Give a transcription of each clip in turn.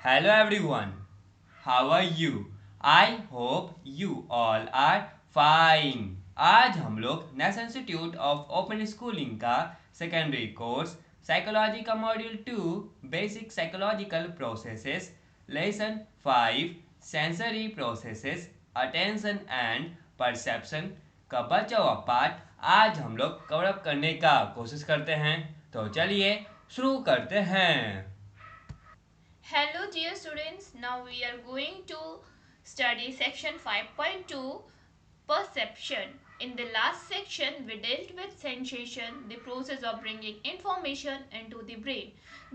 Hello everyone, how are you? I hope you all are fine. आज हम लोग national institute of open schooling का secondary course psychology का module 2 basic psychological processes lesson 5 sensory processes attention and perception का बचा हुआ part आज हम लोग कवर अप करने का कोशिश करते हैं। तो चलिए शुरू करते हैं। Hello dear students, now we are going to study section 5.2 perception. In the last section we dealt with sensation, the process of bringing information into the brain.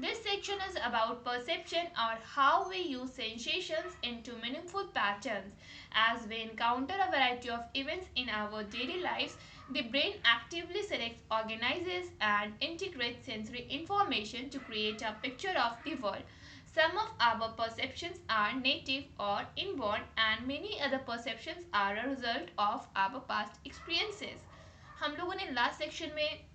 This section is about perception or how we use sensations into meaningful patterns. As we encounter a variety of events in our daily lives, the brain actively selects, organizes and integrates sensory information to create a picture of the world. Some of our perceptions are native or inborn, and many other perceptions are a result of our past experiences. हम लोगों ने last section में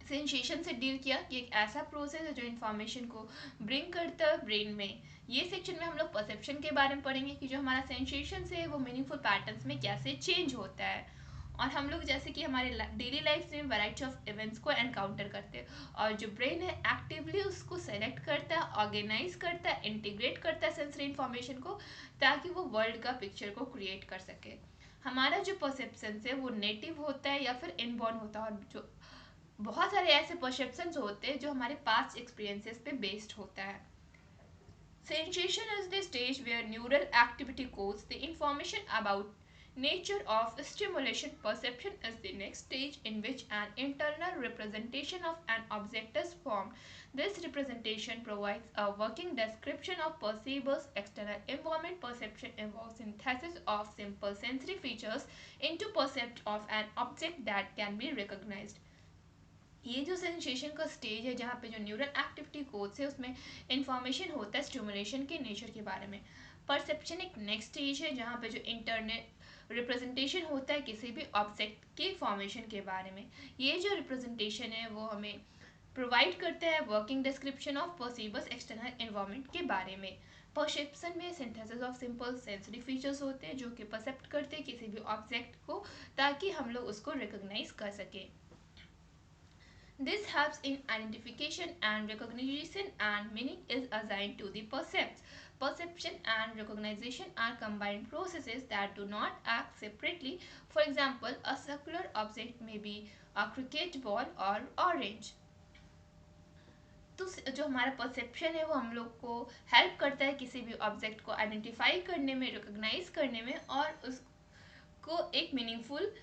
sensation से deal किया कि एक ऐसा process है जो इन्फॉर्मेशन को ब्रिंग करता है ब्रेन में। ये सेक्शन में हम लोग परसेप्शन के बारे में पढ़ेंगे कि जो हमारा सेंसेशन है वो मीनिंगफुल पैटर्न्स में कैसे चेंज होता है। और हम लोग जैसे कि हमारे डेली लाइफ में वैरायटी ऑफ इवेंट्स को एनकाउंटर करते हैं और जो ब्रेन है एक्टिवली उसको सेलेक्ट करता है, ऑर्गेनाइज करता है, इंटीग्रेट करता है सेंसरी इन्फॉर्मेशन को, ताकि वो वर्ल्ड का पिक्चर को क्रिएट कर सके। हमारा जो परसेप्शन है वो नेटिव होता है या फिर इनबॉर्न होता है, और जो बहुत सारे ऐसे परसेप्शंस होते हैं जो हमारे पास्ट एक्सपीरियंसेस पे बेस्ड होता है। Sensation is the stage where neural activity codes the information about nature of stimulation. Perception is the next stage in which an internal representation of an object is formed. This representation provides a working description of perceivers' external environment. Perception involves synthesis of simple sensory features into percept of an object that can be recognized. ये जो sensation का stage है जहाँ पे जो neural activity codes है उसमें information होता है स्टिमुलेशन के नेचर के बारे में। परसेप्शन एक नेक्स्ट स्टेज है जहाँ पे जो इंटरनेट रिप्रेजेंटेशन होता है किसी भी ऑब्जेक्ट के फॉर्मेशन के बारे में। ये जो रिप्रेजेंटेशन है वो हमें प्रोवाइड करता है working description of perceiver's external environment के बारे में। परसेप्शन में synthesis of simple sensory features होते हैं जो कि परसेप्ट करते हैं किसी भी ऑब्जेक्ट को, ताकि हम लोग उसको रिकोगनाइज कर सकें। This helps in identification and recognition, and meaning is assigned to the percepts. Perception and recognition are combined processes that do not act separately. For example, a circular object may be a cricket ball or orange. तो जो हमारा perception है वो हम लोग को help करता है किसी भी ऑब्जेक्ट को आइडेंटिफाई करने में, रिकोगनाइज करने में और उसको एक मीनिंगफुल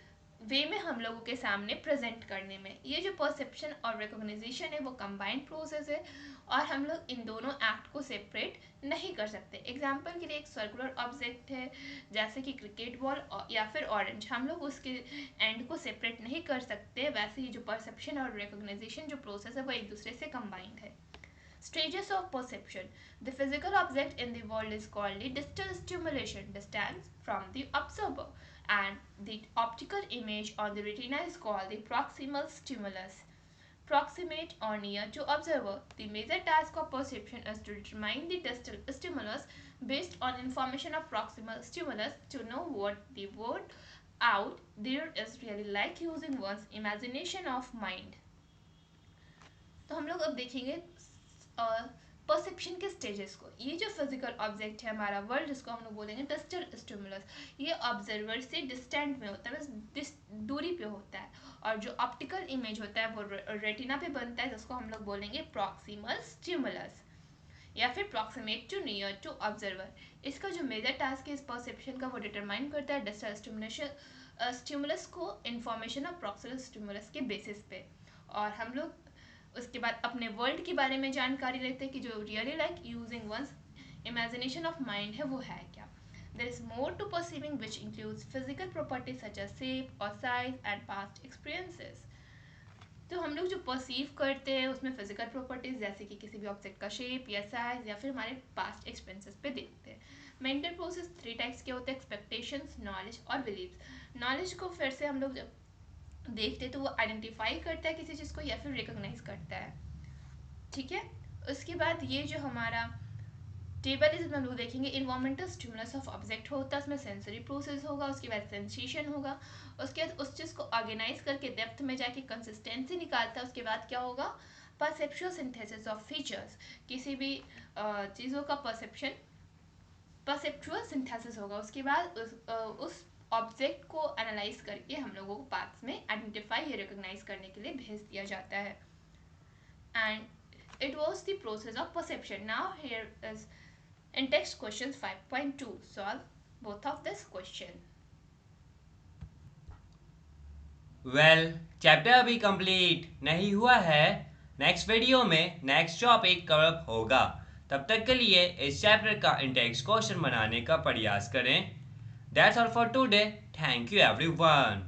वे में हम लोगों के सामने प्रेजेंट करने में। ये जो परसेप्शन और रिकॉग्निशन है वो कंबाइंड प्रोसेस है और हम लोग इन दोनों एक्ट को सेपरेट नहीं कर सकते। एग्जाम्पल के लिए एक सर्कुलर ऑब्जेक्ट है जैसे कि क्रिकेट बॉल या फिर ऑरेंज, हम लोग उसके एंड को सेपरेट नहीं कर सकते। वैसे ही जो परसेप्शन और रिकॉग्निशन जो प्रोसेस है वो एक दूसरे से कंबाइंड है। Stages of perception. The physical object in the world is called the distal stimulation, distance from the observer, and the optical image on the retina is called the proximal stimulus. Proximate or near to observer. The major task of perception is to determine the distal stimulus based on information of proximal stimulus to know what the word out there is really like using one's imagination of mind. तो हम लोग अब देखेंगे perception के stages को। ये जो physical object है हमारा वर्ल्ड, जिसको हम लोग बोलेंगे डिस्टल स्टिमुलस, ये ऑब्जर्वर से डिस्टेंट में होता है, बस दूरी पे होता है। और जो ऑप्टिकल इमेज होता है वो रेटिना पे बनता है, जिसको हम लोग बोलेंगे प्रॉक्सिमल स्टिमुलस या फिर proximate to near to observer. इसका जो मेजर टास्क है इस परसेप्शन का वो डिटरमाइन करता है डिस्टल स्टिमुलेशन स्टिमुलस को इन्फॉर्मेशन ऑफ प्रॉक्सिमल स्टिमुलस के बेसिस पे। और हम लोग उसके बाद अपने वर्ल्ड के बारे में जानकारी लेते हैं कि जो really like using one's imagination of mind है वो है क्या। There is more to perceiving which includes physical properties such as shape और साइज एंड पास्ट एक्सपीरियंसेस। तो हम लोग जो परसीव करते हैं उसमें फिजिकल प्रॉपर्टीज जैसे कि किसी भी ऑब्जेक्ट का शेप या साइज या फिर हमारे पास्ट एक्सपीरियंसेस पे देखते हैं। मेंटल प्रोसेस थ्री टाइप्स के होते हैं, एक्सपेक्टेशंस, नॉलेज और बिलीव्स। नॉलेज को फिर से हम लोग जब देखते तो वो आइडेंटिफाई करता है किसी चीज़ को या फिर रिकॉग्नाइज करता है। ठीक है, उसके बाद ये जो हमारा टेबल इसमें हम लोग देखेंगे इन्वायरमेंटल स्टिमुलस ऑफ ऑब्जेक्ट होता है, उसमें सेंसरी प्रोसेस होगा, उसके बाद सेंसेशन होगा, उसके बाद उस चीज़ को ऑर्गेनाइज करके डेप्थ में जाके कंसिस्टेंसी निकालता है, उसके बाद क्या होगा परसेप्चुअल सिंथेसिस ऑफ फीचर्स, किसी भी चीज़ों का परसेप्चुअल सिंथेसिस होगा, उसके बाद उस ऑब्जेक्ट को एनालाइज करके हम लोगों को पार्ट्स में आइडेंटिफाई या रिकॉग्नाइज करने के लिए भेज दिया जाता है. And it was the process of perception. Now here is in text questions 5.2. Solve both of this question. Well chapter अभी कंप्लीट नहीं हुआ है. नेक्स्ट वीडियो में नेक्स्ट टॉपिक कवर होगा. तब तक के लिए इस चैप्टर का इंटेक्स्ट क्वेश्चन बनाने का प्रयास करें. That's all for today. Thank you everyone.